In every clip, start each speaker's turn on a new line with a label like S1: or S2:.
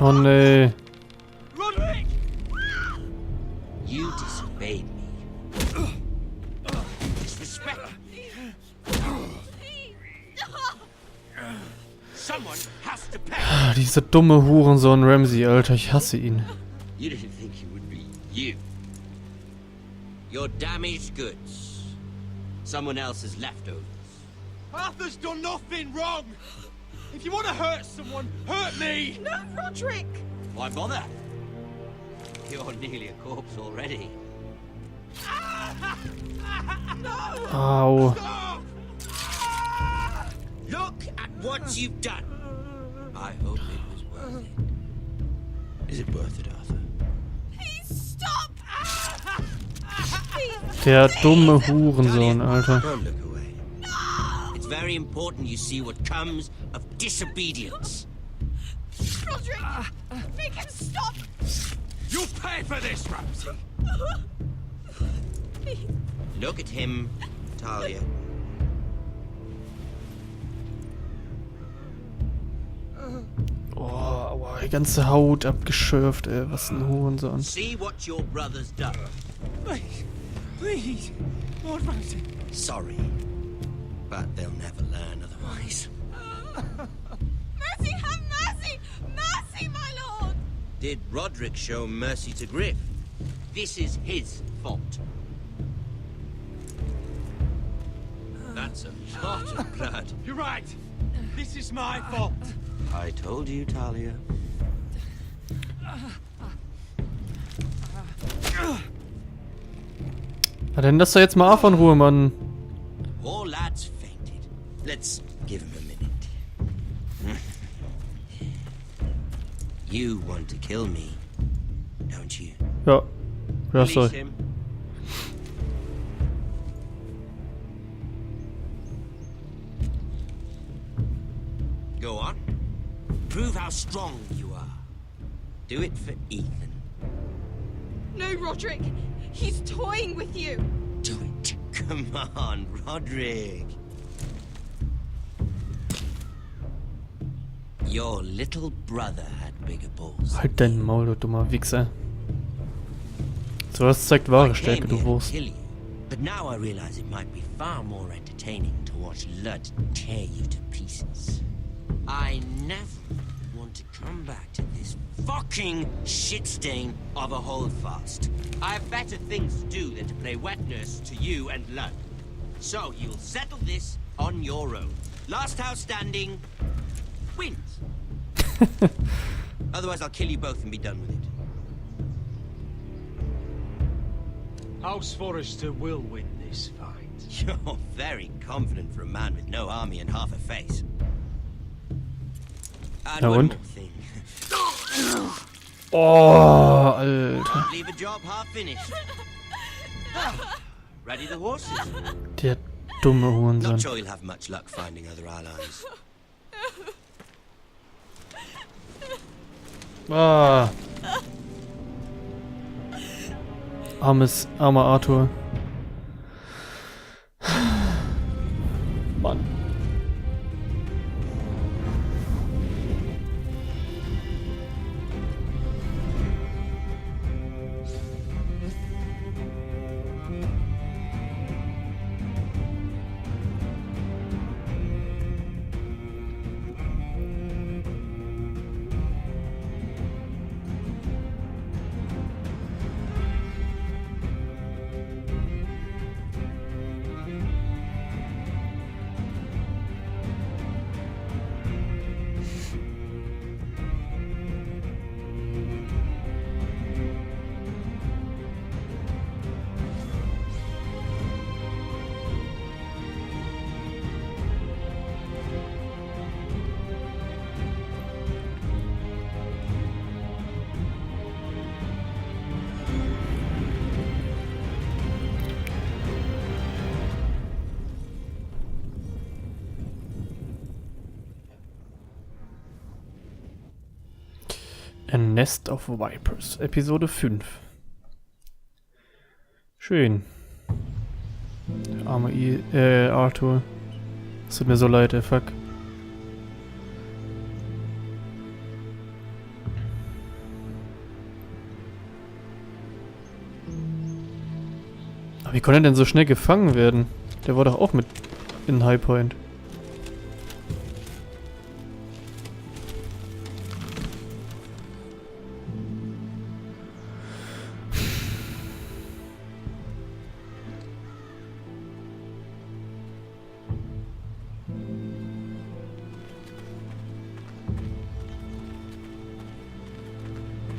S1: Oh nee.
S2: Roderick! You disobeyed me. Disrespect me. Someone has to pay.
S1: Dieser dumme Hurensohn Ramsey, Alter, ich hasse ihn.
S2: You didn't think it would be you. Your damaged goods. Someone else's leftovers.
S3: Arthur's done nothing wrong! If you want to hurt someone, hurt me!
S4: No, Roderick!
S2: Why bother? You're nearly a corpse already.
S1: Au.
S2: Look at what you've done. I hope it was worth it. Is it worth it, Arthur?
S4: Please stop!
S1: Der dumme Hurensohn, Alter.
S2: Don't look away. It's very important you see what comes of disobedience.
S4: Roderick! Make him stop!
S3: You'll pay for this, Ramsay!
S4: Please.
S2: Look at him, Talia.
S1: Oh, aua, die ganze Haut abgeschürft, ey. Was ein Hurensohn.
S2: See what your brother's done.
S3: Please, please, Lord Ramsay.
S2: Sorry, but they'll never learn otherwise.
S4: Mercy, have mercy! Mercy, my lord!
S2: Did Roderick show mercy to Griff? This is his fault. That's a lot of blood.
S3: You're right. This is my fault.
S2: I told you, Talia.
S1: Na denn, lass doch jetzt mal auf in Ruhe, Mann.
S2: Poor lad's fainted. Let's give him a minute. You want to kill me, don't you?
S1: Ja. Ja, sorry.
S2: Release him. Go on. Prove how strong you are. Do it for Ethan.
S4: No, Roderick! He's toying with you!
S2: Do it. Come on, Roderick. Your little brother had bigger balls.
S1: Halt dein Maul, du dummer Wichser. So, das zeigt wahre
S2: I
S1: Stärke,
S2: came
S1: du
S2: here to
S1: Wurst.
S2: kill you, but now I realize it might be far more entertaining to watch Lud tear you to pieces. I never want to come back to this fucking shit stain of a holdfast. I have better things to do than to play wet nurse to you and Lud. So you'll settle this on your own. Last house standing wins. Otherwise I'll kill you both and be done with it.
S3: House Forrester will win this fight.
S2: You're very confident for a man with no army and half a face. And
S1: Na
S2: one
S1: und?
S2: more thing.
S1: Oh, Alter.
S2: Leave a job half finished. Ready the horses?
S1: Der dumme
S2: Not
S1: Hurensohn.
S2: sure you'll have much luck finding other allies.
S1: Ah. Armer Arthur. Mann. A Nest of Vipers, Episode 5. Schön. Der arme Arthur. Es tut mir so leid, fuck. Wie konnte er denn so schnell gefangen werden? Der war doch auch mit in High Point.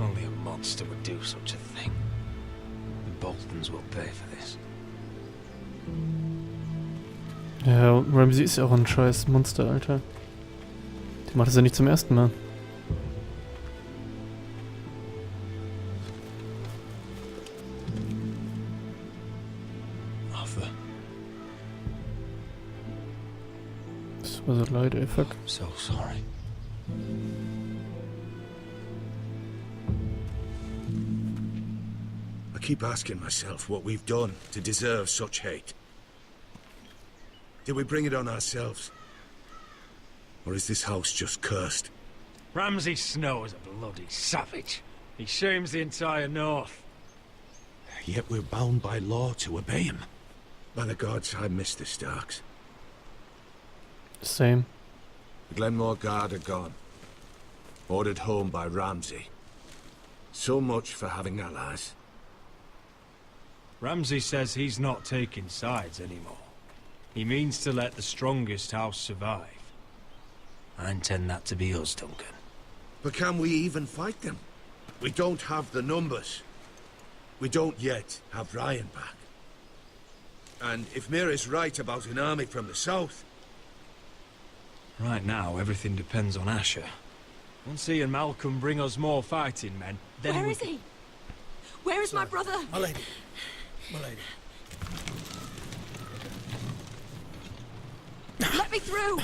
S5: Only a monster would do such a thing. The Boltons will pay for this.
S1: Ja, Ramsey ist ja auch ein scheiß Monster, Alter. Der macht das ja nicht zum ersten Mal.
S5: Arthur,
S1: Das war so leid, ey, fuck.
S5: I'm so sorry.
S6: I keep asking myself what we've done to deserve such hate. Did we bring it on ourselves? Or is this house just cursed?
S3: Ramsay Snow is a bloody savage. He shames the entire north.
S6: Yet we're bound by law to obey him. By the gods, I miss the Starks.
S1: Same.
S6: The Glenmore Guard are gone. Ordered home by Ramsay. So much for having allies.
S3: Ramsay says he's not taking sides anymore. He means to let the strongest house survive.
S5: I intend that to be us, Duncan.
S6: But can we even fight them? We don't have the numbers. We don't yet have Ryan back. And if Mira's right about an army from the south...
S3: Right now, everything depends on Asher. Once he and Malcolm bring us more fighting men, then
S4: Where is he? Where is my brother?
S6: My lady. My lady.
S4: Let me through!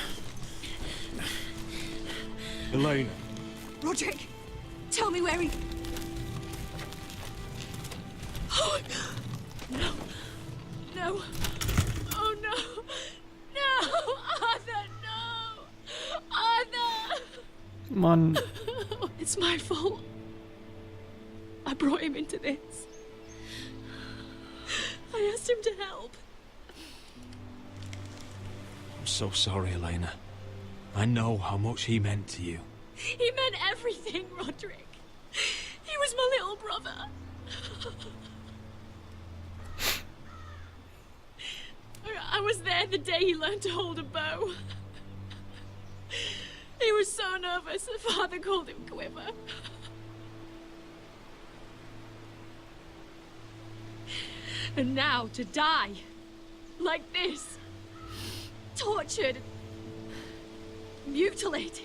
S3: Elena.
S4: Roderick, tell me where he... Oh, no. No. Oh, no. No! Arthur, no! Arthur!
S1: Mann.
S4: It's my fault. I brought him into this. I asked him to help.
S3: I'm so sorry, Elena. I know how much he meant to you.
S4: He meant everything, Roderick. He was my little brother. I was there the day he learned to hold a bow. He was so nervous that Father called him Quiver. And now to die like this, tortured, mutilated.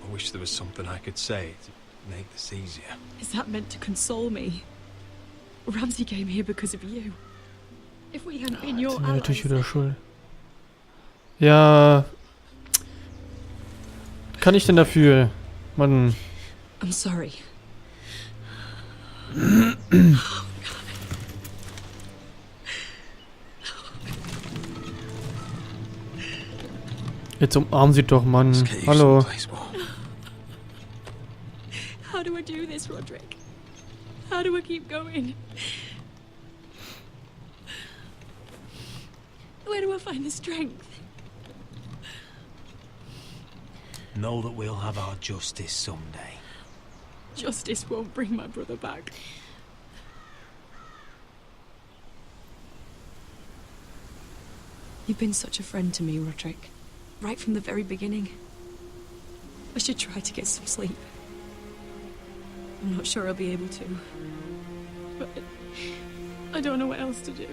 S3: I wish there was something I could say to make this easier.
S4: Is that meant to console me? Ramsay came here because of you. If we hadn't been your
S1: Sind wir natürlich
S4: allies,
S1: wieder schuld. Ja. Kann ich denn dafür? Mann.
S4: I'm sorry.
S1: Jetzt umarmen sie doch, Mann.
S5: Let's get you
S1: Hallo.
S5: someplace warm.
S4: How do I do this, Roderick? How do I keep going? Where do I find the strength?
S5: Know that we'll have our justice someday.
S4: Justice won't bring my brother back. You've been such a friend to me, Roderick. Right from the very beginning. I should try to get some sleep. I'm not sure I'll be able to. But I don't know what else to do.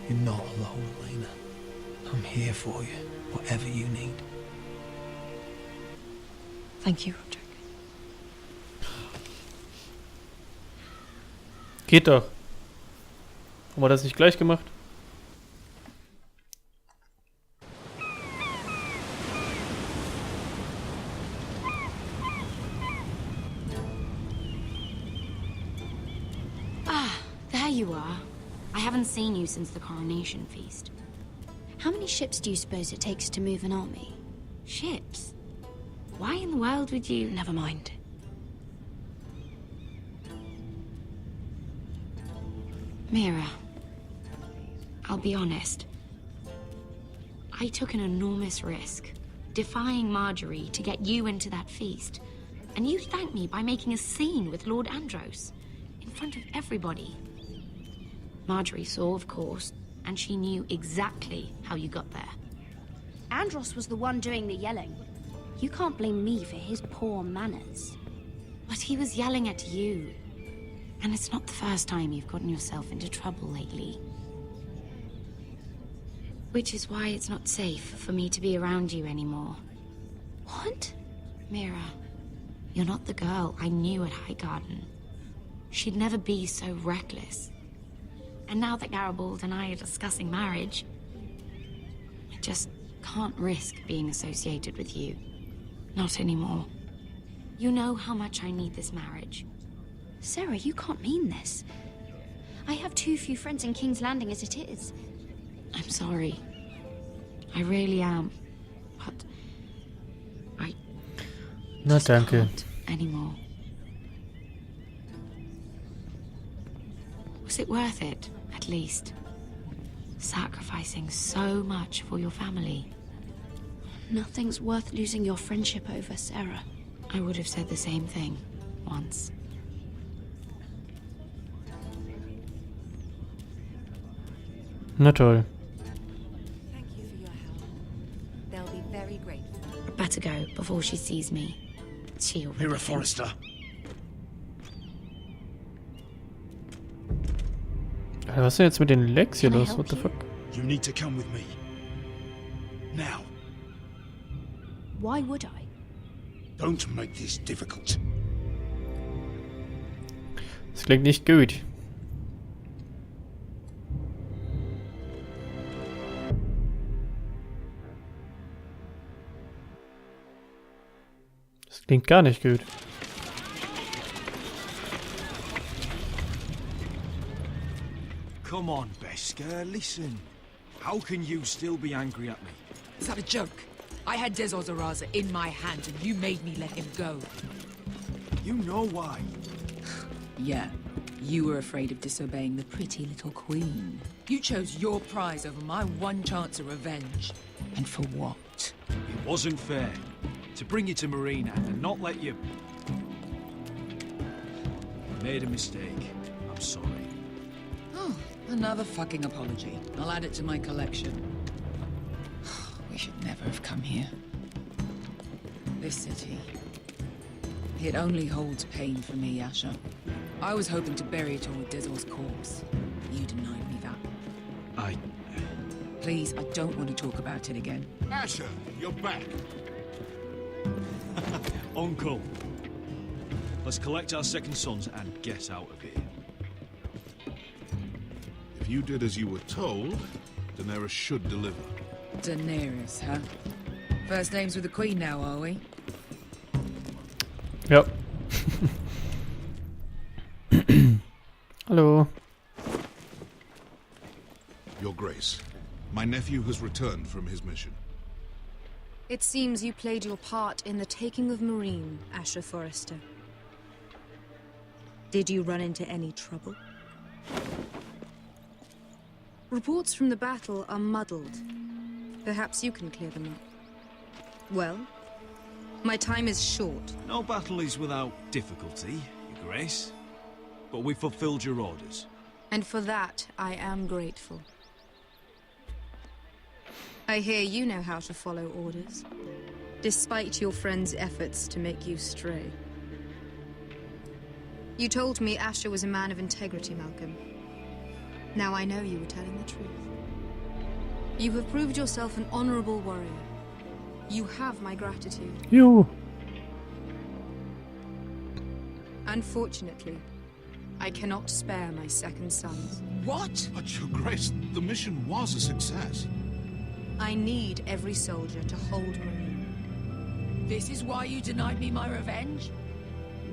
S5: You're not alone, Elena. I'm here for you, whatever you need.
S4: Thank you, Roderick.
S1: Geht doch. Haben wir das nicht gleich gemacht?
S7: There you are. I haven't seen you since the coronation feast.
S8: How many ships do you suppose it takes to move an army?
S7: Ships? Why in the world would you...
S8: Never mind.
S7: Mira, I'll be honest. I took an enormous risk, defying Marjorie to get you into that feast. And you thanked me by making a scene with Lord Andros, in front of everybody. Marjorie saw, of course, and she knew exactly how you got there.
S8: Andros was the one doing the yelling. You can't blame me for his poor manners.
S7: But he was yelling at you. And it's not the first time you've gotten yourself into trouble lately. Which is why it's not safe for me to be around you anymore.
S8: What?
S7: Mira, you're not the girl I knew at Highgarden. She'd never be so reckless. And now that Garibald and I are discussing marriage, I just can't risk being associated with you. Not anymore. You know how much I need this marriage.
S8: Sarah, you can't mean this. I have too few friends in King's Landing as it is.
S7: I'm sorry. I really am. But I
S1: Na
S7: just
S1: danke.
S7: can't anymore. Was it worth it, at least? Sacrificing so much for your family.
S8: Nothing's worth losing your friendship over, Sarah.
S7: I would have said the same thing once.
S1: Na toll.
S9: Thank you for your help. They'll be very grateful.
S7: Better go before she sees me. She already
S6: Mira
S7: thinks-
S6: Forrester.
S1: Alter, was ist denn jetzt mit den Legs hier
S8: Can I
S1: los?
S8: help
S1: What the
S8: you?
S1: fuck?
S6: You need to come with me. Now.
S8: Why would I?
S6: Don't make this difficult.
S1: Das klingt nicht gut. Das klingt gar nicht gut.
S3: Come on, Beskar, listen. How can you still be angry at me?
S9: Is that a joke? I had Des Ozaraza in my hand and you made me let him go.
S3: You know why.
S9: Yeah, you were afraid of disobeying the pretty little queen. You chose your prize over my one chance of revenge. And for what?
S3: It wasn't fair. To bring you to Marina and not let you... I made a mistake. I'm sorry.
S9: Oh, another fucking apology. I'll add it to my collection. We should never have come here. This city. It only holds pain for me, Asher. I was hoping to bury it all with Dizzle's corpse. You denied me that. Please, I don't want to talk about it again.
S6: Asher, you're back.
S3: Uncle. Let's collect our second sons and get out of here.
S10: If you did as you were told, Daenerys should deliver.
S9: Daenerys, huh? First names with the Queen now, are we?
S1: Ja. Hallo.
S10: Your Grace, my nephew has returned from his mission.
S11: It seems you played your part in the taking of Marine, Asher Forrester. Did you run into any trouble? Reports from the battle are muddled. Perhaps you can clear them up. Well, my time is short.
S3: No battle is without difficulty, Your Grace. But we fulfilled your orders.
S11: And for that, I am grateful. I hear you know how to follow orders, despite your friend's efforts to make you stray. You told me Asher was a man of integrity, Malcolm. Now I know you were telling the truth. You have proved yourself an honorable warrior. You have my gratitude.
S1: Jo.
S11: Unfortunately, I cannot spare my second sons.
S9: What?
S10: But Your Grace, the mission was a success.
S11: I need every soldier to hold Marine.
S9: This is why you denied me my revenge?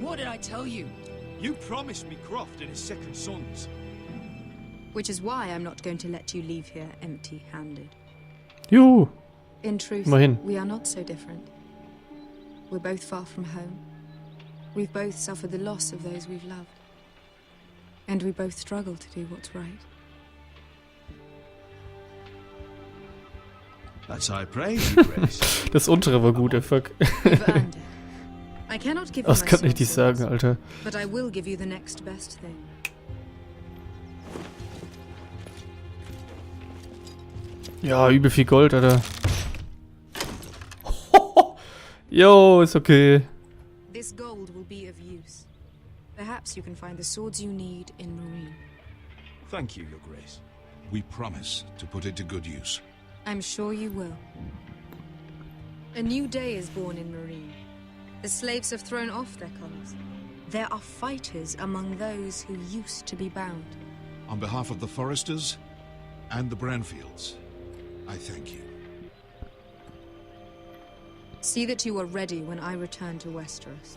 S9: What did I tell you?
S3: You promised me Croft and his second sons.
S11: Which is why I'm not going to let you leave here empty-handed.
S1: Jo.
S11: In truth,
S1: Immerhin.
S11: we are not so different. We're both far from home. We've both suffered the loss of those we've loved. And we both struggle to do what's right.
S12: That's high praise, Your Grace.
S1: Das untere war gut, fuck.
S11: You've earned it. I cannot give you
S1: Das
S11: my
S1: kann ich nicht
S11: soul
S1: sagen, Alter.
S11: but I will give you the next best thing.
S1: Ja, übel viel Gold, Alter. Jo, ist okay.
S11: This gold will be of use. Perhaps you can find the swords you need in Marine.
S12: Thank you, Your Grace.
S10: We promise to put it to good use.
S11: I'm sure you will. A new day is born in Marine. The slaves have thrown off their collars. There are fighters among those who used to be bound.
S10: On behalf of the Foresters and the Branfields, I thank you.
S11: See that you are ready when I return to Westeros.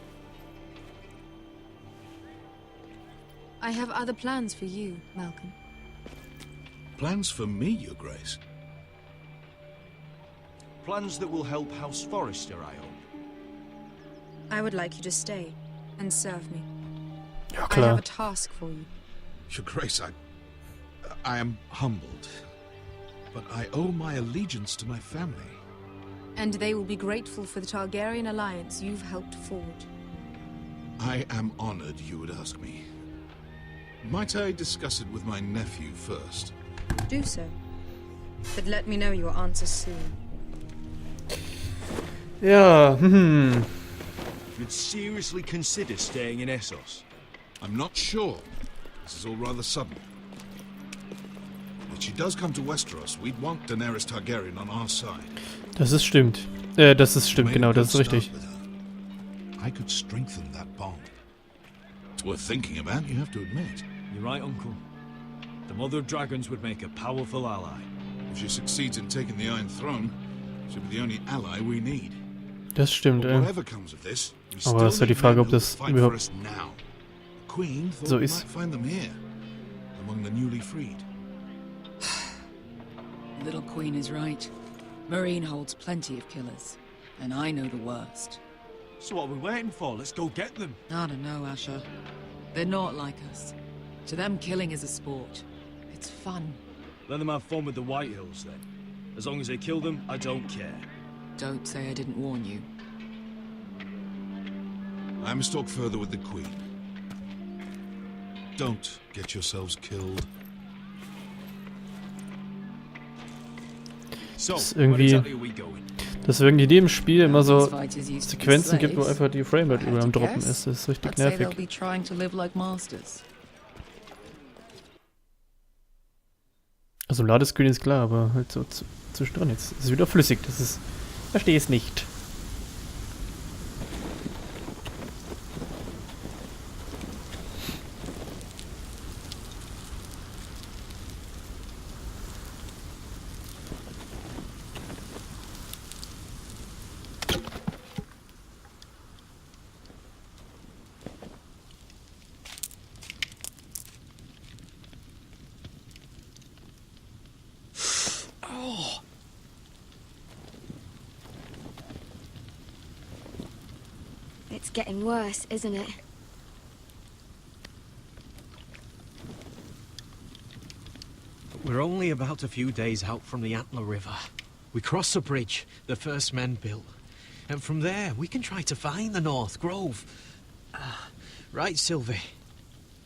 S11: I have other plans for you, Malcolm.
S10: Plans for me, Your Grace?
S12: Plans that will help House Forrester, I hope.
S11: I would like you to stay and serve me.
S1: Ja,
S11: I
S1: klar.
S11: have a task for you.
S10: Your Grace, I am humbled, but I owe my allegiance to my family.
S11: And they will be grateful for the Targaryen alliance you've helped forge.
S10: I am honored you would ask me. Might I discuss it with my nephew first?
S11: Do so. But let me know your answer soon.
S1: Ja,
S12: You'd seriously consider staying in Essos?
S10: I'm not sure. This is all rather sudden. If she does come to Westeros, we'd want Daenerys Targaryen on our side.
S1: Das ist stimmt. Das ist stimmt, genau, das ist richtig.
S10: I could strengthen that bond. It's worth thinking about, you have to admit.
S3: You're right, Uncle. The Mother of Dragons would make a powerful ally.
S10: If she succeeds in taking the Iron Throne, she'll be the only ally we need.
S1: Das stimmt,
S10: But whatever comes of this, we
S1: Aber das ist ja
S10: still
S1: die Frage,
S10: need
S1: ob
S10: men
S1: das
S10: who will fight for
S1: überhaupt
S10: us now. The Queen thought
S1: so
S10: we
S1: ist.
S10: might find them here, among the newly freed.
S9: Little Queen is right. Marine holds plenty of killers, and I know the worst.
S3: So what are we waiting for? Let's go get them.
S9: I don't know, Asher. They're not like us. To them, killing is a sport. It's fun.
S3: Let them have fun with the White Hills, then. As long as they kill them, I don't care.
S9: Don't say I didn't warn you.
S10: I must talk further with the Queen. Don't get yourselves killed.
S3: So,
S1: Das ist
S3: where
S1: irgendwie,
S3: exactly are we going?
S1: dass es irgendwie in jedem Spiel immer so
S9: Fighters used to be
S1: Sequenzen gibt, wo
S9: slaves.
S1: einfach die Framerate
S9: I had
S1: über am
S9: to
S1: Droppen
S9: guess.
S1: ist. Das ist richtig
S9: I'd say they'll
S1: nervig.
S9: be trying to live like masters.
S1: Also Ladescreen ist klar, aber halt so zwischendrin jetzt. Es ist wieder flüssig, das ist... Verstehe es nicht.
S13: It's getting worse, isn't it?
S14: We're only about a few days out from the Antler River. We cross the bridge the first men built. And from there, we can try to find the North Grove. Right, Sylvie?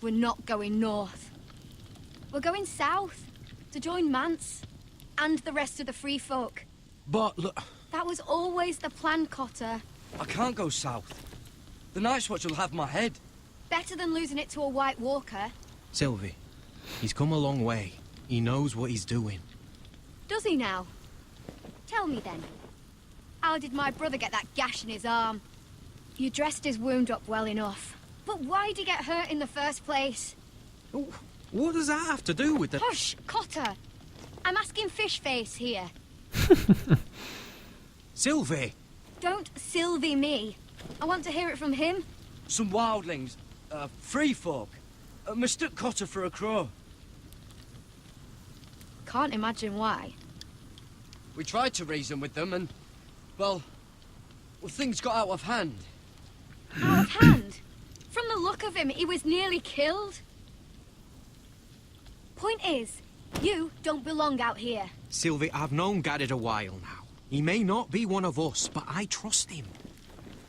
S13: We're not going north. We're going south to join Mance and the rest of the free folk.
S14: But look...
S13: That was always the plan, Cotter.
S15: I can't go south. The Night's Watch will have my head.
S13: Better than losing it to a White Walker.
S14: Sylvie, he's come a long way. He knows what he's doing.
S13: Does he now? Tell me then. How did my brother get that gash in his arm? You dressed his wound up well enough. But why'd he get hurt in the first place?
S14: What does that have to do with the...
S13: Hush, Cotter. I'm asking Fishface here.
S14: Sylvie!
S13: Don't Sylvie me. I want to hear it from him.
S15: Some wildlings, free folk, mistook Cotter for a crow.
S13: Can't imagine why.
S15: We tried to reason with them and, well, things got out of hand.
S13: Out of hand? From the look of him, he was nearly killed. Point is, you don't belong out here.
S14: Sylvie, I've known Garrett a while now. He may not be one of us, but I trust him.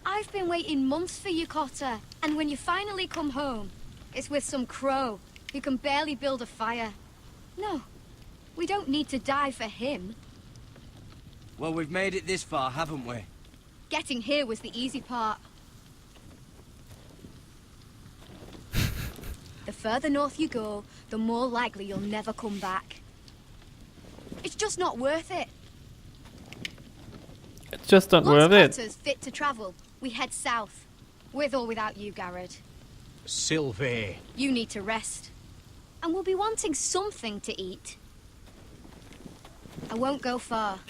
S13: I've been waiting months for you, Cotter. And when you finally come home, it's with some crow who can barely build a fire. No, we don't need to die for him.
S15: Well, we've made it this far, haven't we?
S13: Getting here was the easy part. The further north you go, the more likely you'll never come back. It's just not worth it.
S1: It's just not worth
S13: Once
S1: it.
S13: Cotter's fit to travel, we head south. With or without you, Garrett.
S14: Sylvie.
S13: You need to rest. And we'll be wanting something to eat. I won't go far.